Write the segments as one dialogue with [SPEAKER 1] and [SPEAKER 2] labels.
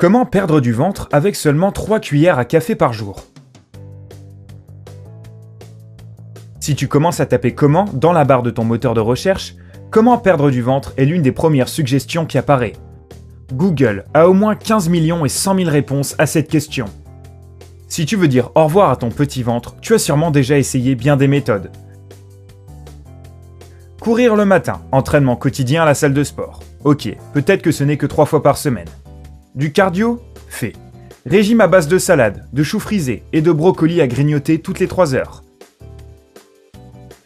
[SPEAKER 1] Comment perdre du ventre avec seulement 3 cuillères à café par jour? Si tu commences à taper comment dans la barre de ton moteur de recherche, comment perdre du ventre est l'une des premières suggestions qui apparaît. Google a au moins 15 millions et 100 000 réponses à cette question. Si tu veux dire au revoir à ton petit ventre, tu as sûrement déjà essayé bien des méthodes. Courir le matin, entraînement quotidien à la salle de sport. Ok, peut-être que ce n'est que 3 fois par semaine. Du cardio? Fait. Régime à base de salade, de choux frisés et de brocolis à grignoter toutes les 3 heures.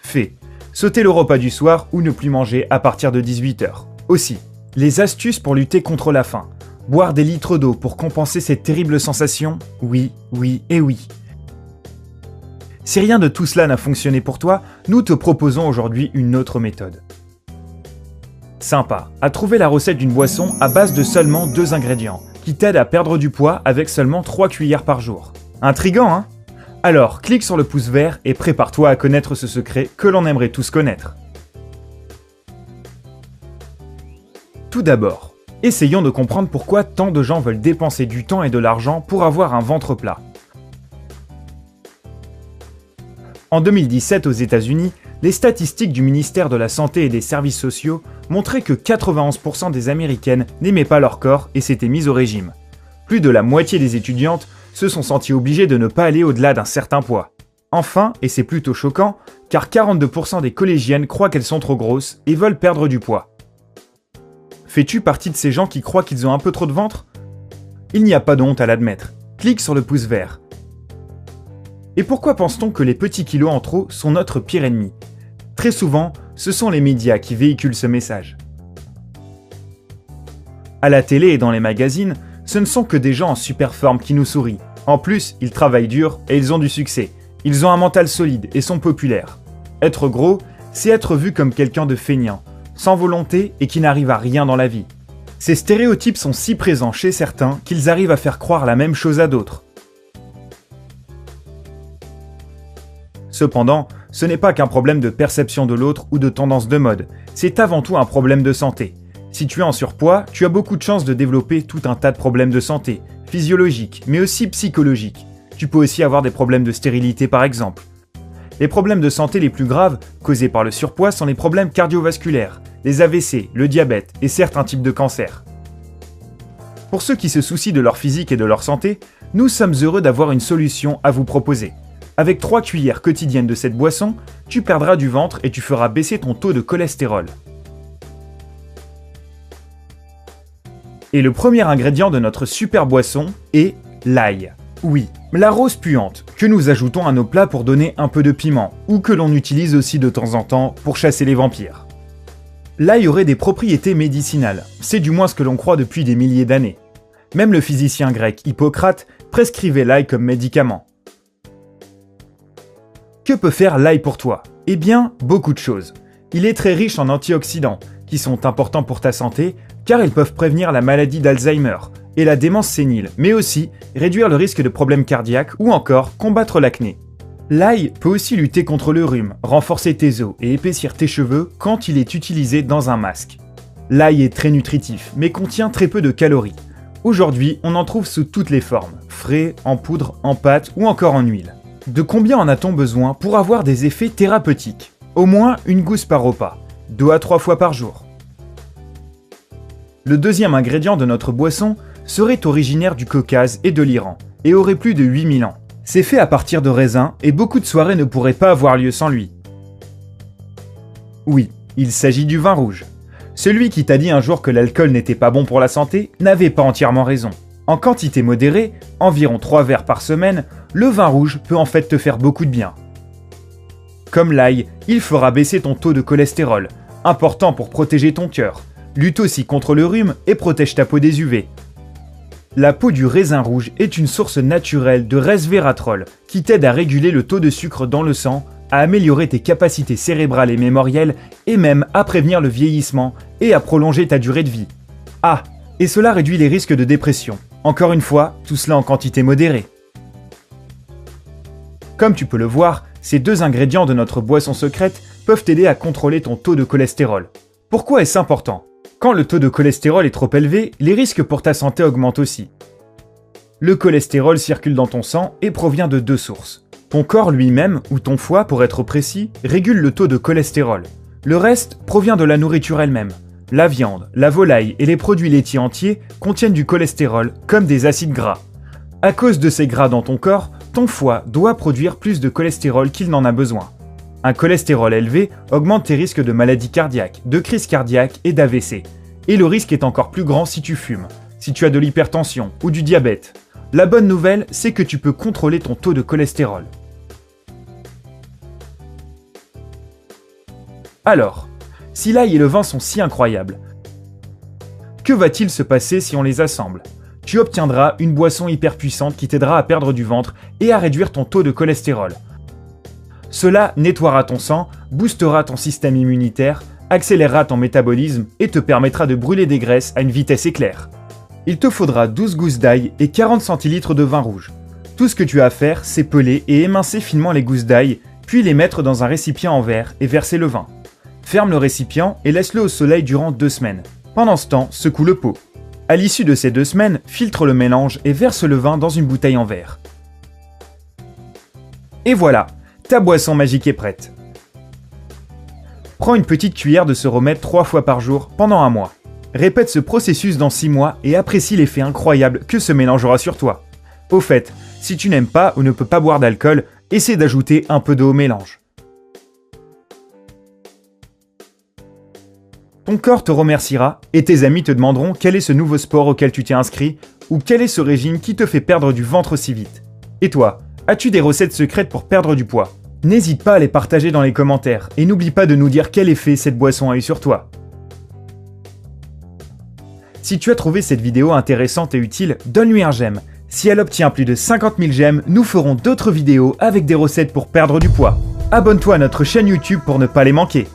[SPEAKER 1] Fait. Sauter le repas du soir ou ne plus manger à partir de 18h. Aussi, les astuces pour lutter contre la faim. Boire des litres d'eau pour compenser cette terrible sensation? Oui, oui et oui. Si rien de tout cela n'a fonctionné pour toi, nous te proposons aujourd'hui une autre méthode. Sympa, à trouver la recette d'une boisson à base de seulement 2 ingrédients, qui t'aide à perdre du poids avec seulement 3 cuillères par jour. Intriguant, hein? Alors, clique sur le pouce vert et prépare-toi à connaître ce secret que l'on aimerait tous connaître. Tout d'abord, essayons de comprendre pourquoi tant de gens veulent dépenser du temps et de l'argent pour avoir un ventre plat. En 2017 aux États-Unis, les statistiques du ministère de la Santé et des Services sociaux montraient que 91% des Américaines n'aimaient pas leur corps et s'étaient mises au régime. Plus de la moitié des étudiantes se sont senties obligées de ne pas aller au-delà d'un certain poids. Enfin, et c'est plutôt choquant, car 42% des collégiennes croient qu'elles sont trop grosses et veulent perdre du poids. Fais-tu partie de ces gens qui croient qu'ils ont un peu trop de ventre? Il n'y a pas de honte à l'admettre. Clique sur le pouce vert. Et pourquoi pense-t-on que les petits kilos en trop sont notre pire ennemi? Très souvent, ce sont les médias qui véhiculent ce message. À la télé et dans les magazines, ce ne sont que des gens en super forme qui nous sourient. En plus, ils travaillent dur et ils ont du succès. Ils ont un mental solide et sont populaires. Être gros, c'est être vu comme quelqu'un de feignant, sans volonté et qui n'arrive à rien dans la vie. Ces stéréotypes sont si présents chez certains qu'ils arrivent à faire croire la même chose à d'autres. Cependant, ce n'est pas qu'un problème de perception de l'autre ou de tendance de mode, c'est avant tout un problème de santé. Si tu es en surpoids, tu as beaucoup de chances de développer tout un tas de problèmes de santé, physiologiques, mais aussi psychologiques. Tu peux aussi avoir des problèmes de stérilité par exemple. Les problèmes de santé les plus graves, causés par le surpoids, sont les problèmes cardiovasculaires, les AVC, le diabète et certains types de cancers. Pour ceux qui se soucient de leur physique et de leur santé, nous sommes heureux d'avoir une solution à vous proposer. Avec 3 cuillères quotidiennes de cette boisson, tu perdras du ventre et tu feras baisser ton taux de cholestérol. Et le premier ingrédient de notre super boisson est l'ail. Oui, la rose puante, que nous ajoutons à nos plats pour donner un peu de piment, ou que l'on utilise aussi de temps en temps pour chasser les vampires. L'ail aurait des propriétés médicinales, c'est du moins ce que l'on croit depuis des milliers d'années. Même le physicien grec Hippocrate prescrivait l'ail comme médicament. Que peut faire l'ail pour toi? Eh bien, beaucoup de choses. Il est très riche en antioxydants, qui sont importants pour ta santé, car ils peuvent prévenir la maladie d'Alzheimer et la démence sénile, mais aussi réduire le risque de problèmes cardiaques ou encore combattre l'acné. L'ail peut aussi lutter contre le rhume, renforcer tes os et épaissir tes cheveux quand il est utilisé dans un masque. L'ail est très nutritif, mais contient très peu de calories. Aujourd'hui, on en trouve sous toutes les formes, frais, en poudre, en pâte ou encore en huile. De combien en a-t-on besoin pour avoir des effets thérapeutiques? Au moins une gousse par repas, 2 à 3 fois par jour. Le deuxième ingrédient de notre boisson serait originaire du Caucase et de l'Iran, et aurait plus de 8000 ans. C'est fait à partir de raisins, et beaucoup de soirées ne pourraient pas avoir lieu sans lui. Oui, il s'agit du vin rouge. Celui qui t'a dit un jour que l'alcool n'était pas bon pour la santé n'avait pas entièrement raison. En quantité modérée, environ 3 verres par semaine, le vin rouge peut en fait te faire beaucoup de bien. Comme l'ail, il fera baisser ton taux de cholestérol, important pour protéger ton cœur, lutte aussi contre le rhume et protège ta peau des UV. La peau du raisin rouge est une source naturelle de resveratrol qui t'aide à réguler le taux de sucre dans le sang, à améliorer tes capacités cérébrales et mémorielles et même à prévenir le vieillissement et à prolonger ta durée de vie. Ah, et cela réduit les risques de dépression. Encore une fois, tout cela en quantité modérée. Comme tu peux le voir, ces 2 ingrédients de notre boisson secrète peuvent t'aider à contrôler ton taux de cholestérol. Pourquoi est-ce important? Quand le taux de cholestérol est trop élevé, les risques pour ta santé augmentent aussi. Le cholestérol circule dans ton sang et provient de deux sources. Ton corps lui-même, ou ton foie pour être précis, régule le taux de cholestérol. Le reste provient de la nourriture elle-même. La viande, la volaille et les produits laitiers entiers contiennent du cholestérol, comme des acides gras. À cause de ces gras dans ton corps, ton foie doit produire plus de cholestérol qu'il n'en a besoin. Un cholestérol élevé augmente tes risques de maladies cardiaques, de crise cardiaque et d'AVC. Et le risque est encore plus grand si tu fumes, si tu as de l'hypertension ou du diabète. La bonne nouvelle, c'est que tu peux contrôler ton taux de cholestérol. Alors, si l'ail et le vin sont si incroyables, que va-t-il se passer si on les assemble ? Tu obtiendras une boisson hyper puissante qui t'aidera à perdre du ventre et à réduire ton taux de cholestérol. Cela nettoiera ton sang, boostera ton système immunitaire, accélérera ton métabolisme et te permettra de brûler des graisses à une vitesse éclair. Il te faudra 12 gousses d'ail et 40 centilitres de vin rouge. Tout ce que tu as à faire, c'est peler et émincer finement les gousses d'ail, puis les mettre dans un récipient en verre et verser le vin. Ferme le récipient et laisse-le au soleil durant 2 semaines. Pendant ce temps, secoue le pot. À l'issue de ces 2 semaines, filtre le mélange et verse le vin dans une bouteille en verre. Et voilà, ta boisson magique est prête. Prends une petite cuillère de ce remède 3 fois par jour pendant 1 mois. Répète ce processus dans 6 mois et apprécie l'effet incroyable que ce mélange aura sur toi. Au fait, si tu n'aimes pas ou ne peux pas boire d'alcool, essaie d'ajouter un peu d'eau au mélange. Ton corps te remerciera et tes amis te demanderont quel est ce nouveau sport auquel tu t'es inscrit ou quel est ce régime qui te fait perdre du ventre si vite. Et toi, as-tu des recettes secrètes pour perdre du poids ? N'hésite pas à les partager dans les commentaires et n'oublie pas de nous dire quel effet cette boisson a eu sur toi. Si tu as trouvé cette vidéo intéressante et utile, donne-lui un j'aime. Si elle obtient plus de 50 000 j'aime, nous ferons d'autres vidéos avec des recettes pour perdre du poids. Abonne-toi à notre chaîne YouTube pour ne pas les manquer.